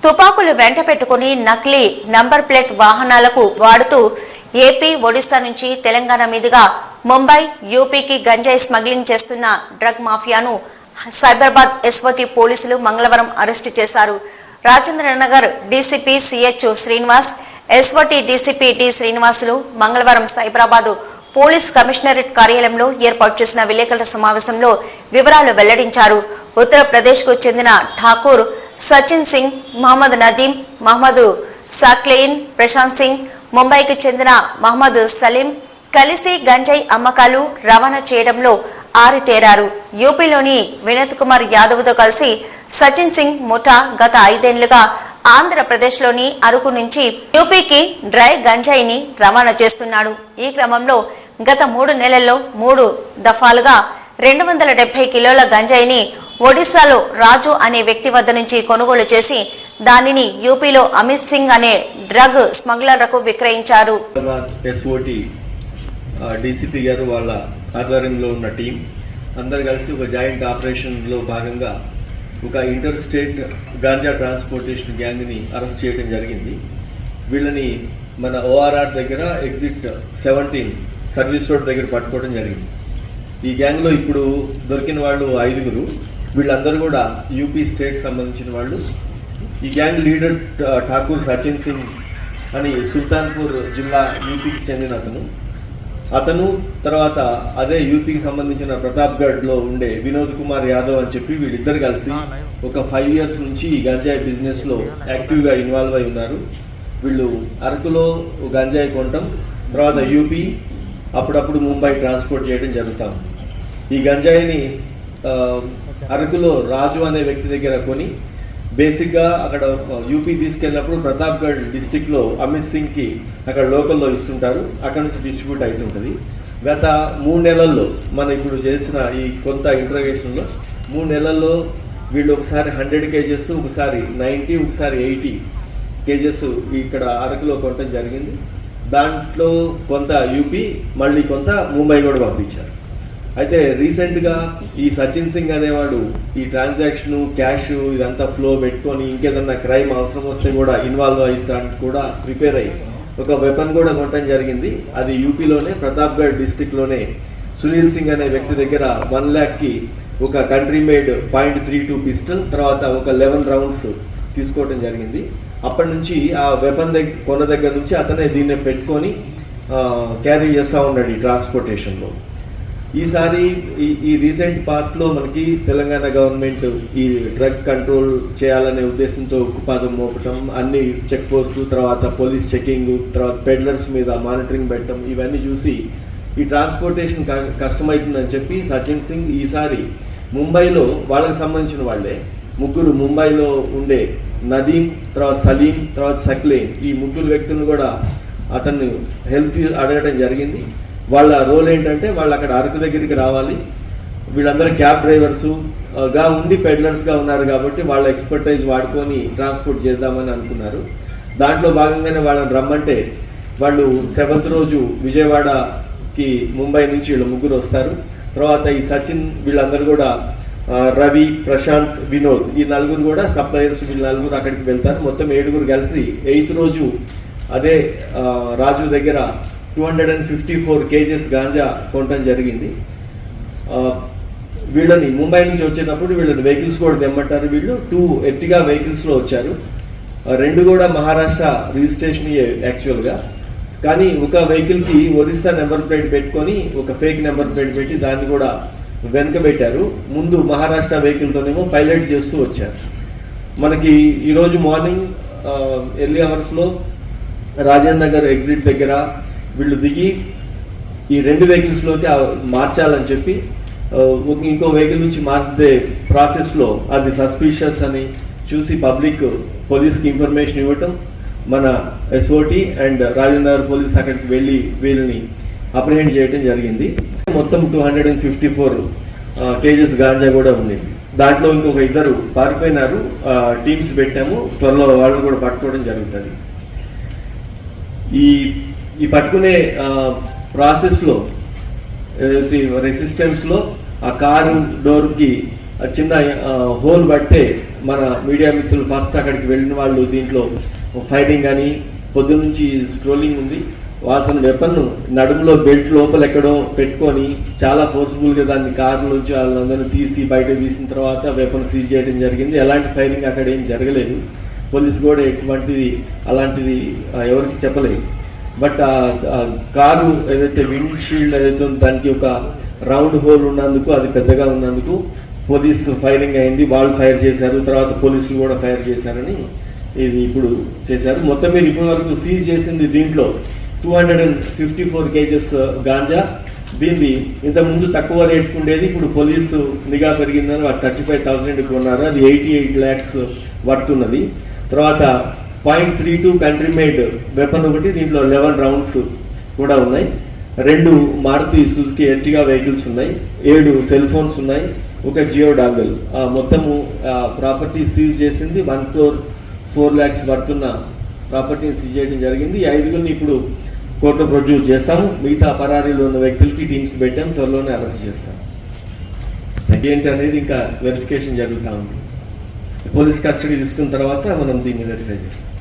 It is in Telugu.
తుపాకులు వెంట పెట్టుకుని నకిలీ నంబర్ ప్లేట్ వాహనాలకు వాడుతూ ఏపీ, ఒడిశా నుంచి తెలంగాణ మీదుగా ముంబై, యూపీకి గంజాయి స్మగ్లింగ్ చేస్తున్న డ్రగ్ మాఫియాను సైబరాబాద్ ఎస్ఓటీ పోలీసులు మంగళవారం అరెస్టు చేశారు. Rajendranagar DCP CH Srinivas, SOT DCP D Srinivasulu మంగళవారం సైబరాబాద్ పోలీస్ కమిషనరేట్ కార్యాలయంలో ఏర్పాటు చేసిన విలేకరుల సమావేశంలో వివరాలు వెల్లడించారు. ఉత్తరప్రదేశ్కు చెందిన ఠాకూర్ సచిన్ సింగ్, మహమ్మద్ నదీం, మహమ్మద్ సాక్లెయిన్, ప్రశాంత్ సింగ్, ముంబైకి చెందిన మహమ్మద్ సలీం కలిసి గంజాయి అమ్మకాలు, రవాణా చేయడంలో ఆరితేరారు. యూపీలోని వినోద్ కుమార్ యాదవ్తో కలిసి సచిన్ సింగ్ ముఠా గత 5 ఏళ్లుగా ఆంధ్రప్రదేశ్లోని అరకు నుంచి యూపీకి డ్రై గంజాయిని రవాణా చేస్తున్నాడు. ఈ క్రమంలో గత 3 నెలల్లో 3 దఫాలుగా 270 కిలోల గంజాయిని ఒడిశాలో రాజు అనే వ్యక్తి వద్ద నుంచి కొనుగోలు చేసి దానిని యూపీలో అమిత్ సింగ్ అనే డ్రగ్ స్మగ్లర్లకు విక్రయించారు. డీసీపీ గారు వాళ్ళ ఆధ్వర్యంలో ఉన్న టీం అందరు కలిసి ఒక జాయింట్ ఆపరేషన్లో భాగంగా ఒక ఇంటర్ స్టేట్ గాంజా ట్రాన్స్పోర్టేషన్ గ్యాంగ్ని అరెస్ట్ చేయడం జరిగింది. వీళ్ళని మన ఓఆర్ఆర్ దగ్గర ఎగ్జిట్ 17 సర్వీస్ రోడ్ దగ్గర పట్టుకోవడం జరిగింది. ఈ గ్యాంగ్లో ఇప్పుడు దొరికిన వాళ్ళు 5గురు. వీళ్ళందరూ కూడా యూపీ స్టేట్ సంబంధించిన వాళ్ళు. ఈ గ్యాంగ్ లీడర్ ఠాకూర్ సచిన్ సింగ్ అని సుల్తాన్పూర్ జిల్లా యూపీకి చెందిన అతను తర్వాత అదే యూపీకి సంబంధించిన ప్రతాప్గఢ్లో ఉండే వినోద్ కుమార్ యాదవ్ అని చెప్పి వీళ్ళిద్దరు కలిసి ఒక 5 ఇయర్స్ నుంచి ఈ గంజాయి బిజినెస్లో యాక్టివ్గా ఇన్వాల్వ్ అయి ఉన్నారు. వీళ్ళు అరకులో గంజాయి కొనటం, తర్వాత యూపీ, అప్పుడప్పుడు ముంబై ట్రాన్స్పోర్ట్ చేయడం జరుగుతాం. ఈ గంజాయిని అరకులో రాజు అనే వ్యక్తి దగ్గర కొని బేసిక్గా అక్కడ యూపీ తీసుకెళ్ళినప్పుడు ప్రతాప్గఢ్ డిస్టిక్లో అమిత్ సింగ్కి అక్కడ లోకల్లో ఇస్తుంటారు. అక్కడ నుంచి డిస్ట్రిబ్యూట్ అవుతుంటుంది. గత 3 నెలల్లో మనం ఇప్పుడు చేసిన ఈ కొంత ఇంట్రాగేషన్లో 3 నెలల్లో వీళ్ళు ఒకసారి 100 కేజెస్, ఒకసారి 90, ఒకసారి 80 కేజెస్ ఇక్కడ అరకులో కొనటం జరిగింది. దాంట్లో కొంత యూపీ, మళ్ళీ కొంత ముంబై కూడా పంపించారు. అయితే రీసెంట్గా ఈ సచిన్ సింగ్ అనేవాడు ఈ ట్రాన్సాక్షను, క్యాష్ ఇదంతా ఫ్లో పెట్టుకొని ఇంకేదన్నా క్రైమ్ అవసరం వస్తే కూడా ఇన్వాల్వ్ అయ్యడానికి కూడా ప్రిపేర్ అయ్యి ఒక వెపన్ కూడా కొనటం జరిగింది. అది యూపీలోనే ప్రతాప్గఢ్ డిస్టిక్లోనే సునీల్ సింగ్ అనే వ్యక్తి దగ్గర 1 lakhకి ఒక కంట్రీ మేడ్ .32 పిస్టల్, తర్వాత ఒక 11 రౌండ్స్ తీసుకోవటం జరిగింది. అప్పటి నుంచి ఆ వెపన్ కొన్న దగ్గర నుంచి అతనే దీన్ని పెట్టుకొని క్యారీ చేస్తూ ఉన్నాడు ఈ ట్రాన్స్పోర్టేషన్లో. ఈసారి ఈ రీసెంట్ పాస్ట్లో మనకి తెలంగాణ గవర్నమెంట్ ఈ డ్రగ్ కంట్రోల్ చేయాలనే ఉద్దేశంతో ఉక్కుపాదం మోపటం, అన్ని చెక్ పోస్టులు, తర్వాత పోలీస్ చెకింగ్, తర్వాత పెడ్లర్స్ మీద మానిటరింగ్ పెట్టడం, ఇవన్నీ చూసి ఈ ట్రాన్స్పోర్టేషన్ కష్టమవుతుందని చెప్పి సచిన్ సింగ్ ఈసారి ముంబైలో వాళ్ళకి సంబంధించిన వాళ్ళే 3 ముంబైలో ఉండే నదీం, తర్వాత సలీం, తర్వాత సక్లేన్, ఈ 3 వ్యక్తులను కూడా అతన్ని హెల్ప్ అడగడం జరిగింది. వాళ్ళ రోల్ ఏంటంటే వాళ్ళు అక్కడ అరకు దగ్గరికి రావాలి, వీళ్ళందరూ క్యాబ్ డ్రైవర్స్గా ఉండి పెడ్లర్స్గా ఉన్నారు కాబట్టి వాళ్ళ ఎక్స్పర్టైజ్ వాడుకొని ట్రాన్స్పోర్ట్ చేద్దామని అనుకున్నారు. దాంట్లో భాగంగానే వాళ్ళని రమ్మంటే వాళ్ళు 7th రోజు విజయవాడకి ముంబై నుంచి వీళ్ళు 3 వస్తారు. తర్వాత ఈ సచిన్, వీళ్ళందరూ కూడా రవి, ప్రశాంత్, వినోద్, ఈ 4 కూడా సప్లయర్స్, వీళ్ళు 4 అక్కడికి వెళ్తారు. మొత్తం 7 కలిసి 8th రోజు అదే రాజు దగ్గర 254 కేజెస్ గాంజా కొనటం జరిగింది. వీళ్ళని ముంబై నుంచి వచ్చేటప్పుడు వీళ్ళని వెహికల్స్ కూడా తెమ్మంటారు. వీళ్ళు 2 ఎర్టిగా వెహికల్స్లో వచ్చారు. 2 కూడా మహారాష్ట్ర రిజిస్ట్రేషన్ యాక్చువల్గా, కానీ ఒక వెహికల్కి ఒరిస్సా నెంబర్ ప్లేట్ పెట్టుకొని ఒక ఫేక్ నెంబర్ ప్లేట్ పెట్టి దాన్ని కూడా వెనకబెట్టారు. ముందు మహారాష్ట్ర వెహికల్తోనేమో పైలట్ చేస్తూ వచ్చారు. మనకి ఈరోజు మార్నింగ్ ఎర్లీ అవర్స్లో రాజేంద్ర నగర్ ఎగ్జిట్ దగ్గర వీళ్ళు దిగి ఈ 2 వెహికల్స్లోకి మార్చాలని చెప్పి ఇంకో వెహికల్ నుంచి మార్చే ప్రాసెస్లో అది సస్పీషియస్ అని చూసి పబ్లిక్ పోలీస్కి ఇన్ఫర్మేషన్ ఇవ్వటం, మన SOT and Rajendra Nagar police అక్కడికి వెళ్ళి వీళ్ళని అప్రిహెండ్ చేయడం జరిగింది. మొత్తం 254 కేజెస్ గాంజా కూడా ఉంది. దాంట్లో ఇంకొక 2 పారిపోయినారు. టీమ్స్ పెట్టాము, త్వరలో వాళ్ళు కూడా పట్టుకోవడం జరుగుతుంది. ఈ పట్టుకునే ప్రాసెస్లో రెసిస్టెన్స్లో ఆ కారు డోర్కి చిన్న హోల్ పడితే మన మీడియా మిత్రులు ఫస్ట్ అక్కడికి వెళ్ళిన వాళ్ళు దీంట్లో ఫైరింగ్ అని పొద్దున్న నుంచి స్క్రోలింగ్ ఉంది. అతను వెపన్ నడుములో బెల్ట్ లోపల ఎక్కడో పెట్టుకొని చాలా ఫోర్స్ఫుల్గా దాన్ని కారు నుంచి వాళ్ళందరినీ తీసి బయట తీసిన తర్వాత వెపన్ సీజ్ చేయడం జరిగింది. ఎలాంటి ఫైరింగ్ అక్కడ ఏం జరగలేదు. పోలీసు కూడా ఎటువంటిది అలాంటిది ఎవరికి చెప్పలేదు. బట్ కారు ఏదైతే విండ్ షీల్డ్ ఏదైతే ఉందో దానికి ఒక రౌండ్ హోల్ ఉన్నందుకు, అది పెద్దగా ఉన్నందుకు పోలీసు ఫైరింగ్ అయింది. వాళ్ళు ఫైర్ చేశారు, తర్వాత పోలీసులు కూడా ఫైర్ చేశారని ఇది ఇప్పుడు చేశారు. మొత్తం మీద ఇప్పటి వరకు సీజ్ చేసింది దీంట్లో 254 కేజెస్ గాంజా. దీన్ని ఇంతకుముందు తక్కువ రేట్కు ఉండేది, ఇప్పుడు పోలీసు నిఘా పెరిగిందని 35,000 కొన్నారు. అది 88 lakhs పడుతున్నది. తర్వాత 0.32 కంట్రీ మేడ్ వెపన్ ఒకటి, దీంట్లో 11 rounds కూడా ఉన్నాయి. 2 మారుతి సుజుకి ఎర్టిగా వెహికల్స్ ఉన్నాయి. 7 సెల్ ఫోన్స్ ఉన్నాయి. ఒక జియో డాంగల్. మొత్తము ప్రాపర్టీ సీజ్ చేసింది 1.4 lakhs పడుతున్న ప్రాపర్టీని సీజ్ చేయడం జరిగింది. ఈ 5గురిని ఇప్పుడు కోర్టులో ప్రొడ్యూస్ చేస్తాము. మిగతా పరారీలో ఉన్న వ్యక్తులకి టీమ్స్ పెట్టాము, త్వరలోనే అరెస్ట్ చేస్తాము. ఏంటి అనేది ఇంకా వెరిఫికేషన్ జరుగుతూ ఉంది. పోలీస్ కస్టడీ తీసుకున్న తర్వాత మనం దీన్ని వెరిఫై చేస్తాం.